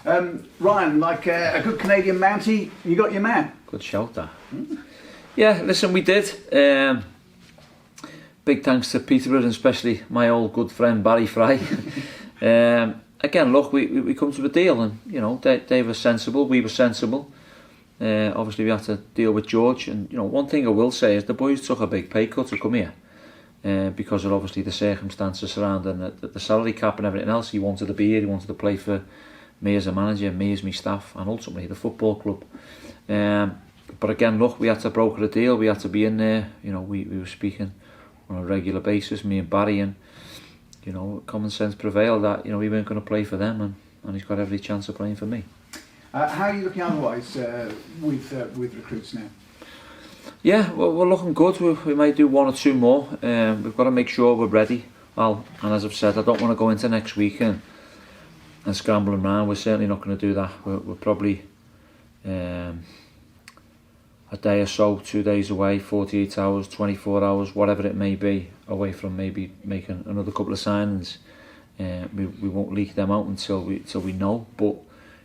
Ryan, like a good Canadian Mountie, you got your man. Good shout, that. Yeah, listen, we did. Big thanks to Peterborough, and especially my old good friend Barry Fry. Again, look, we come to a deal, and you know they were sensible, we were sensible. Obviously, we had to deal with George, and you know one thing I will say is the boys took a big pay cut to come here because of obviously the circumstances surrounding the salary cap and everything else. He wanted to be here, he wanted to play for me as a manager, me as my staff, and ultimately the football club. But again, look, we had to broker a deal. We had to be in there. You know, we were speaking on a regular basis, me and Barry, and you know, common sense prevailed that you know we weren't going to play for them, and he's got every chance of playing for me. How are you looking otherwise with recruits now? Yeah, well, we're looking good. We might do one or two more. We've got to make sure we're ready. And as I've said, I don't want to go into next week and scrambling around. We're certainly not going to do that. We're probably a day or so, 2 days away, 48 hours, 24 hours, whatever it may be, away from maybe making another couple of signings. We won't leak them out until we know. But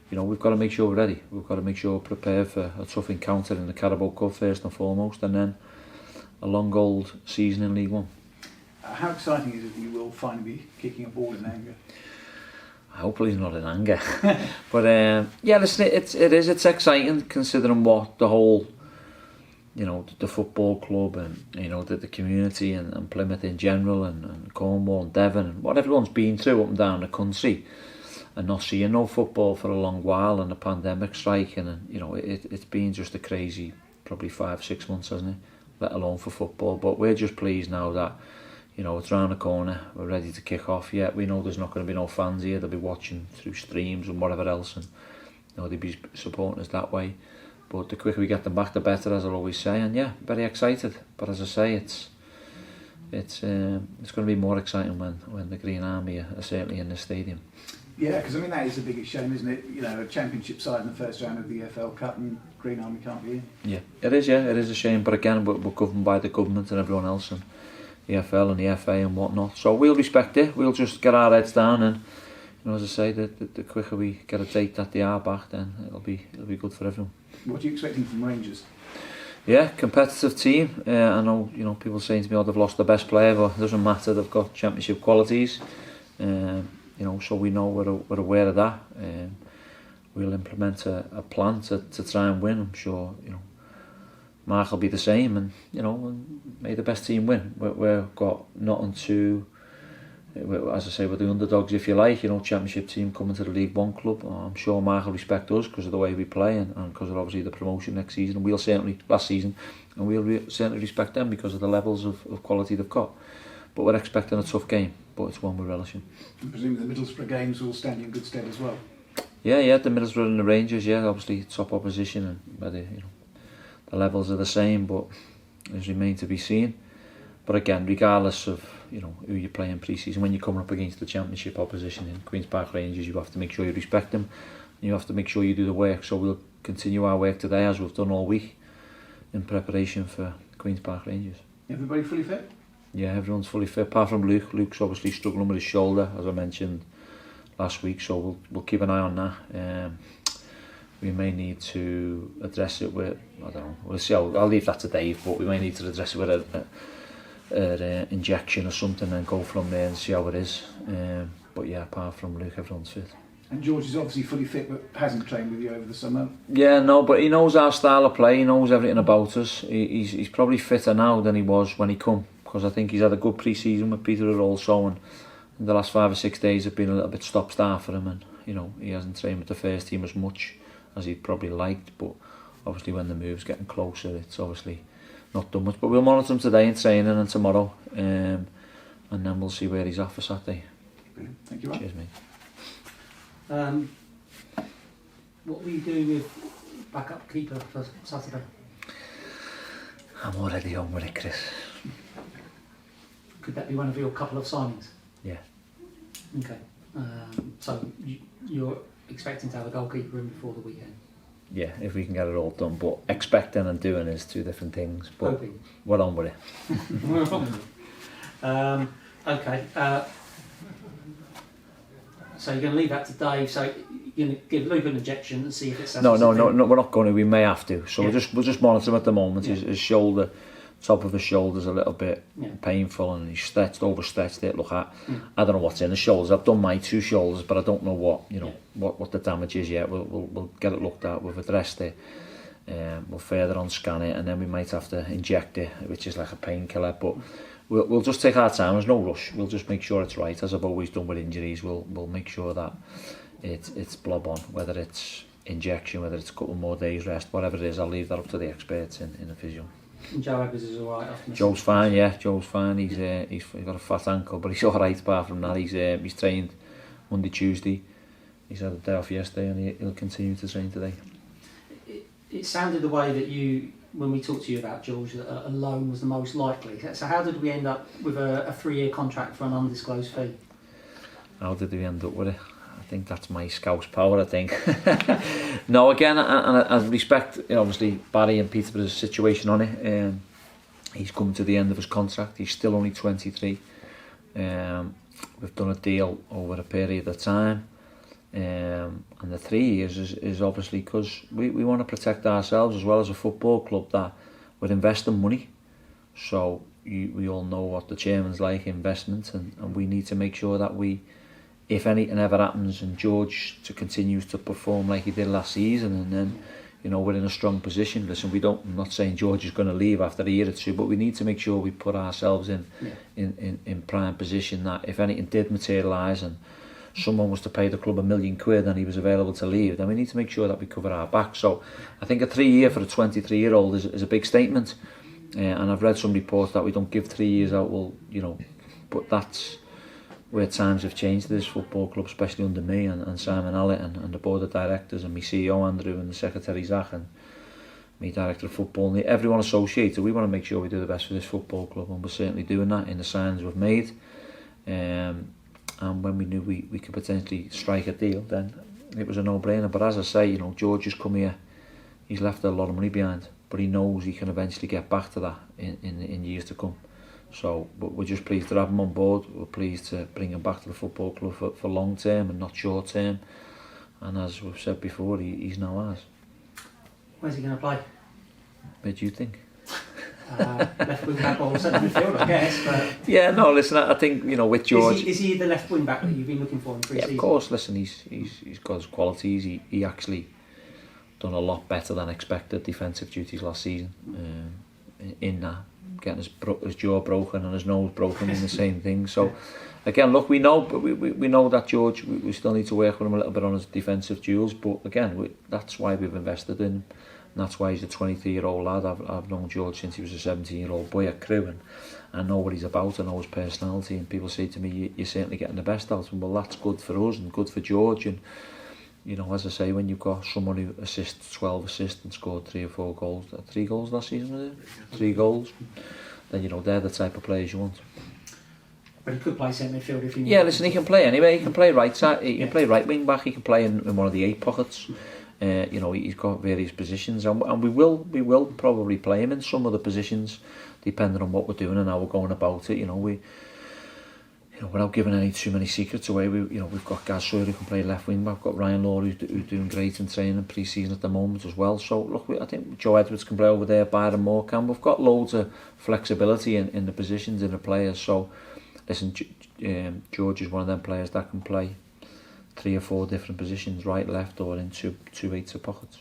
you know, we've got to make sure we're ready. We've got to make sure we're prepared for a tough encounter in the Carabao Cup first and foremost, and then a long old season in League One. How exciting is it that you will finally be kicking a ball in anger? Hopefully not in anger. But yeah, listen, it's exciting considering what the whole, you know, the football club and you know the community and Plymouth in general and Cornwall and Devon and what everyone's been through up and down the country, and not seeing no football for a long while, and the pandemic striking, and you know it's been just a crazy probably 5-6 months, hasn't it, let alone for football. But we're just pleased now that you know it's round the corner, we're ready to kick off. Yeah, we know there's not going to be no fans here, they'll be watching through streams and whatever else, and you know they'll be supporting us that way. But the quicker we get them back, the better, as I'll always say. And yeah, very excited. But as I say, it's going to be more exciting when the Green Army are certainly in the stadium. Yeah, because I mean that is the biggest shame, isn't it? You know, a championship side in the first round of the EFL Cup and Green Army can't be in. Yeah, it is. Yeah, it is a shame. But again, we're governed by the government and everyone else, and the EFL and the FA and whatnot. So we'll respect it. We'll just get our heads down, and you know, as I say, the quicker we get a date that they are back, then it'll be good for everyone. What are you expecting from Rangers? Yeah, competitive team. I know, you know, people saying to me, "Oh, they've lost the best player," but it doesn't matter. They've got championship qualities. You know, so we know we're aware of that. We'll implement a plan to try and win. I'm sure, you know, Mark will be the same, and you know, may the best team win. We've got nothing to, as I say, we're the underdogs, if you like. You know, championship team coming to the League One club. I'm sure Mark will respect us because of the way we play and because of obviously the promotion next season. We'll certainly certainly respect them because of the levels of quality they've got. But we're expecting a tough game, but it's one we're relishing. I presume the Middlesbrough games will stand in good stead as well. Yeah, the Middlesbrough and the Rangers, yeah, obviously top opposition, and whether you know the levels are the same, but it remains to be seen. But again, regardless of you know who you're playing pre-season, when you're coming up against the championship opposition in Queen's Park Rangers, you have to make sure you respect them. And you have to make sure you do the work. So we'll continue our work today as we've done all week in preparation for Queen's Park Rangers. Everybody fully fit? Yeah, everyone's fully fit, apart from Luke. Luke's obviously struggling with his shoulder, as I mentioned last week, so we'll keep an eye on that. We may need to address it with, I don't know, we'll see. I'll leave that to Dave, but we may need to address it with an injection or something and go from there and see how it is. But yeah, apart from Luke, everyone's fit. And George is obviously fully fit, but hasn't trained with you over the summer. Yeah, no, but he knows our style of play. He knows everything about us. He's probably fitter now than he was when he come, because I think he's had a good pre-season with Peter also, and in the last 5 or 6 days have been a little bit stop-start for him, and you know he hasn't trained with the first team as much as he'd probably liked, but obviously when the move's getting closer, it's obviously not done much. But we'll monitor him today in training and tomorrow, and then we'll see where he's at for Saturday. Brilliant. Thank you. Cheers, mate. What will you do with backup keeper for Saturday? I'm already on with it, Chris. Could that be one of your couple of signings? Yeah. Okay. So you're expecting to have a goalkeeper in before the weekend? Yeah, if we can get it all done. But expecting and doing is two different things. But hoping. We're on with it. Okay. So you're going to leave that to Dave. So you're going to give Luke an injection and see if it's... No, we're not going to. We may have to. So Yeah. we'll just monitor him at the moment. Yeah. His shoulder, top of his shoulder's a little bit Yeah. painful, and he's overstretched it. Look at, I don't know what's in the shoulders. I've done my 2 shoulders, but I don't know what the damage is yet. We'll get it looked at. We've addressed it. We'll further on scan it, and then we might have to inject it, which is like a painkiller. But we'll just take our time. There's no rush. We'll just make sure it's right, as I've always done with injuries. We'll make sure that it's blob on, whether it's injection, whether it's a couple more days rest, whatever it is. I'll leave that up to the experts in the physio. And Joe Evans is all right after Joe's fine, yeah. Joe's fine. He's got a fat ankle, but he's all right apart from that. He's trained Monday, Tuesday. He's had a day off yesterday, and he'll continue to train today. It sounded the way that you, when we talked to you about George, that a loan was the most likely. So how did we end up with a 3-year contract for an undisclosed fee? How did we end up with it? I think that's my scouse power, I think. No, again, and I respect, obviously, Barry and Peterborough's situation on it. He's come to the end of his contract. He's still only 23. We've done a deal over a period of time. And the 3 years is obviously because we want to protect ourselves as well as a football club that we're investing money. So we all know what the chairman's like, investment, and we need to make sure that we, if anything ever happens and George continues to perform like he did last season, and then we're in a strong position. Listen, I'm not saying George is going to leave after a year or two, but we need to make sure we put ourselves in prime position that if anything did materialise and someone was to pay the club £1 million and he was available to leave, then we need to make sure that we cover our back. So I think a 3-year for a 23-year-old is a big statement, and I've read some reports that we don't give 3 years out. Well, but that's where times have changed this football club, especially under me and Simon Allett and the board of directors and my CEO Andrew and the secretary Zach and me director of football and everyone associated. We want to make sure we do the best for this football club, and we're certainly doing that in the signings we've made. And when we knew we could potentially strike a deal, then it was a no-brainer. But as I say, George has come here, he's left a lot of money behind, but he knows he can eventually get back to that in years to come. So we're just pleased to have him on board. We're pleased to bring him back to the football club for long term and not short term. And as we've said before, he's now ours. Where's he going to play? Where do you think? Left wing back or centre midfield, I guess. But yeah, no. Listen, I think with George, is he the left wing back that you've been looking for in pre-season? Yeah, of course. Listen, he's got his qualities. He actually done a lot better than expected defensive duties last season. In that, getting his jaw broken and his nose broken in the same thing. So again, look, we know that George, we still need to work with him a little bit on his defensive duels, but again, that's why we've invested in him, and that's why he's a 23-year-old lad. I've known George since he was a 17-year-old boy at Crewe, and I know what he's about, I know his personality, and people say to me, you're certainly getting the best out of him. Well, that's good for us and good for George, and as I say, when you've got someone who assists 12 assists and scored 3 or 4 goals, 3 goals last season, was it? 3 goals, then they're the type of players you want. But he could play centre midfield if he... Yeah, listen, he can play anyway. He can play right side, he can play right wing back, he can play in one of the 8 pockets. He's got various positions, and we will probably play him in some of the positions depending on what we're doing and how we're going about it. Without giving any too many secrets away, we've got Gaz Sawyer who can play left wing back. We've got Ryan Lowe who's doing great in training pre-season at the moment as well. So look, I think Joe Edwards can play over there, Byron Moore can. We've got loads of flexibility in the positions in the players. So listen, George is one of them players that can play 3 or 4 different positions, right, left, or in two 8 pockets.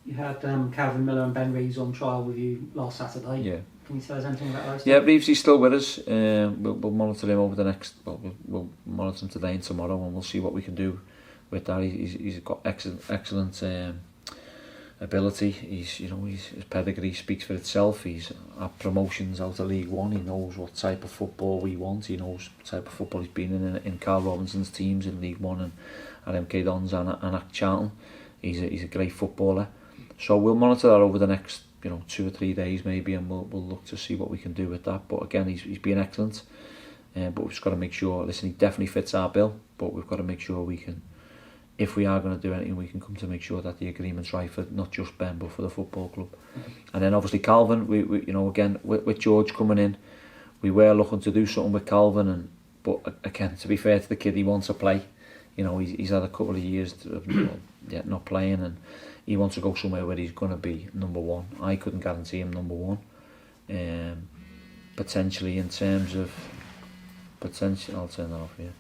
You had Calvin Miller and Ben Reeves on trial with you last Saturday. Yeah. Can you tell us anything about those? Yeah, Reeves is still with us. We'll monitor him over the next. We'll monitor him today and tomorrow, and we'll see what we can do with that. He's got excellent ability. His pedigree speaks for itself. He's at promotions out of League One. He knows what type of football we want. He knows what type of football he's been in Carl Robinson's teams in League One and at MK Dons and at Charlton. He's a great footballer. So we'll monitor that over the next 2 or 3 days maybe, and we'll look to see what we can do with that. But again, he's been excellent. But we've just got to make sure. Listen, he definitely fits our bill, but we've got to make sure we can. If we are going to do anything, we can come to make sure that the agreement's right for not just Ben but for the football club. And then obviously Calvin, we again with George coming in, we were looking to do something with Calvin, but again, to be fair to the kid, he wants to play. you know, he's had a couple of years of not playing, and he wants to go somewhere where he's going to be number one. I couldn't guarantee him number one. Potentially in terms of potential, I'll turn that off here.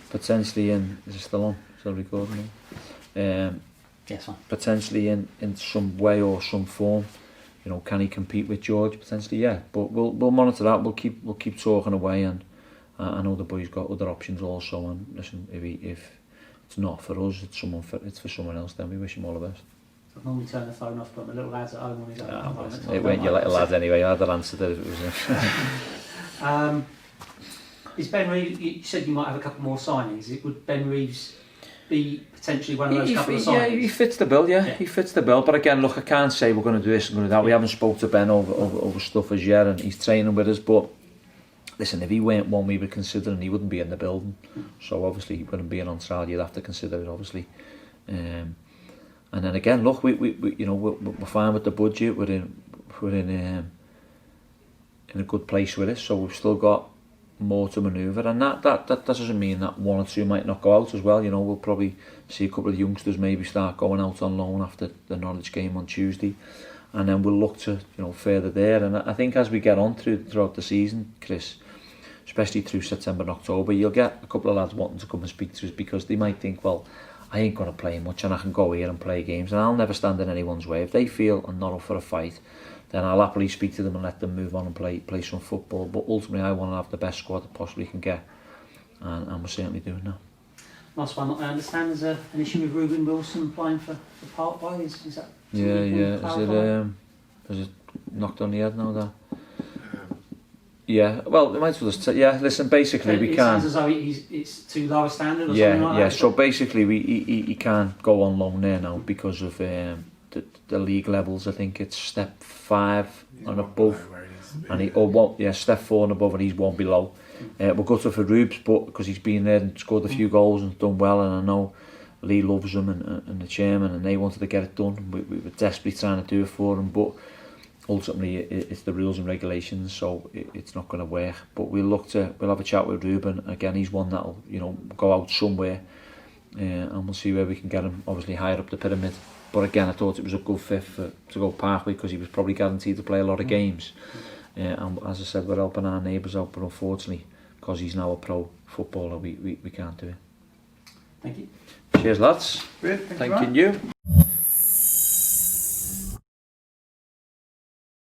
Potentially in, is it still on? Still recording now? Yes, fine. Potentially in some way or some form, you know, can he compete with George? Potentially, yeah. But we'll monitor that. We'll keep talking away, and I know the boy's got other options also. And listen, if it's not for us, it's for someone else. Then we wish him all the best. I normally turn the phone off, but my little lad's at home on his own. It went your little lad anyway. I'd have answered it if it was him. Is Ben Reeves? You said you might have a couple more signings. Would Ben Reeves be potentially one of those couple of signings? Yeah, he fits the bill. Yeah, he fits the bill. But again, look, I can't say we're going to do this and going to do that. We haven't spoke to Ben over stuff as yet, and he's training with us. But listen, if he weren't one we were considering, he wouldn't be in the building. So obviously, he wouldn't be an on-trial. You'd have to consider it, obviously. And then again, look, we you know, we're fine with the budget. We're in a good place with it. So we've still got more to manoeuvre, and that doesn't mean that one or two might not go out as well. You know, we'll probably see a couple of youngsters maybe start going out on loan after the Norwich game on Tuesday, and then we'll look to, you know, further there. And I think as we get on throughout the season, Chris, especially through September and October, you'll get a couple of lads wanting to come and speak to us because they might think, well, I ain't going to play much and I can go here and play games, and I'll never stand in anyone's way. If they feel I'm not up for a fight, then I'll happily speak to them and let them move on and play some football. But ultimately, I want to have the best squad I possibly can get, and we're certainly doing that. Last one, I understand there's an issue with Ruben Wilson applying for Parkway. Is that? Yeah. Is it knocked on the head now? That. Yeah, well, we might as well just listen, basically we can't... It sounds as though it's too low a standard or something like that. Yeah, so basically he can't go on loan there now because of the league levels. I think it's step 5 and above, and step 4 and above, and he's 1 below. We'll go to for Rubes, but because he's been there and scored a few goals and done well, and I know Lee loves him and the chairman, and they wanted to get it done. We were desperately trying to do it for him, but ultimately it's the rules and regulations, so it's not going to work. But we'll have a chat with Ruben again. He's one that'll, you know, go out somewhere, and we'll see where we can get him, obviously higher up the pyramid. But again, I thought it was a good fit to go Parkway because he was probably guaranteed to play a lot of games, and as I said, we're helping our neighbours out, but unfortunately because he's now a pro footballer, we can't do it. Thank you. Cheers lads. Great, thank you.